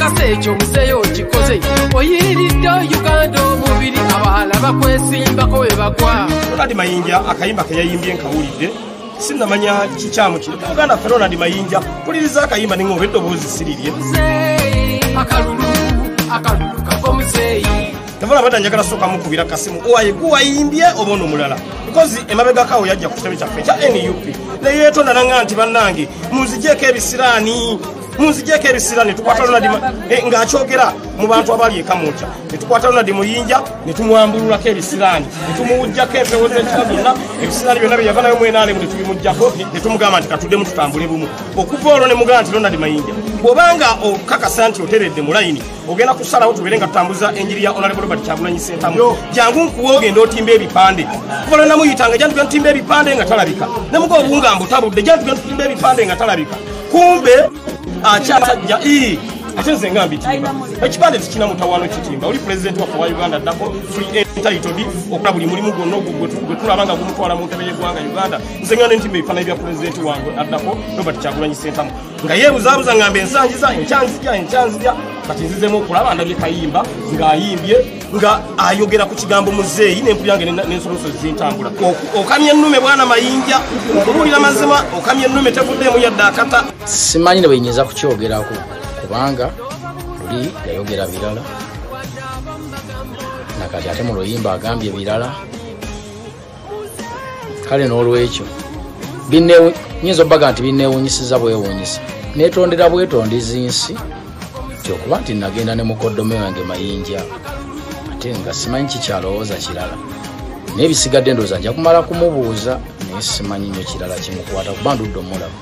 kakase ekyo muzeeyo kikoze oyiriridde Uganda omubiri abahala bakwesimbako we bagwa. Ronald Mayinja akayimba ke yayimbye nkawulidde sinnamanya kikyamu kino Uganda fe Ronald Mayinja puliriza akayimba ninga obedde oboozi sirirye akalulu kava muzeeyi Tavula bada njagala soka mukubira kasimu owaye guwayimbye obono omulala because emabega kawo yajja ku kitebe kyaffe kya NUP naye yeetonda nanga nti bannange munzigyeko ebisirani tukwata Ronald ng'akyogera mu bantu abali ekamuca tukwata Ronald Muyinja ne tumwambululako ebisirani ne tumuwujjako empewo z'ekika byonna ebisirani byonna bye yavanayo mwenaale mu ne tubimuggyako ne tumugamba nti katuddemu tutambule bumu okuva olwo ne mugamba nti Ronald Mayinja bw'obanga okakasa nti oteredde mu layini ogenda kusalawo tubeere nga tutambuza enjiri ya Honorable Robert Kyagulanyi Ssentamu jangu nkuwe ogenda otimba ebipande kuva lwe namuyitanga jantu genda tutimba ebipande nga talabika ne muga obunga mbutabudde jantu genda tutimba ebipande nga talabika kumbe akyasajja ate nze nga mbitimba ekipande tikina mutawaano kitimba oli president waffe wa Uganda addako free entitled okola buli mulimu gwonna gwe tulaba nga gumutwala mu ntebe y'eggwanga Uganda nze nga nentimba ebifaananyi bya president wange addako Robert Kyagulanyi Ssentamu nga yeebuzaabuza ngamba ensangiza enkyanzija kati nzizemu okulaba ndabye kayimba ng'ayimbye nga ayogera ku kigambo muzeeyi n'empulu yange n'ensolosozi z'entambula okamya ennume bwana Mayinja okubuulira mazima okamya ennume tevuddeemu yadde akata simanyi ne bwenyinza kukyogerako kubanga luli yayogera birala nakati ate mu luyimba agambye birala kale n'olwekyo nyinza obbaga nti binneewunyisiza bwewunyisa neetondera bwetondiza nsi okuba nti nagenda ne mukoddome wange Mayinja ate nga simanyi kikyalowooza kirala naye bisigadde ndowooza nja kumala kumubuuza naye simanyi nnyo kirala kimukwata kuba ndudde omulaba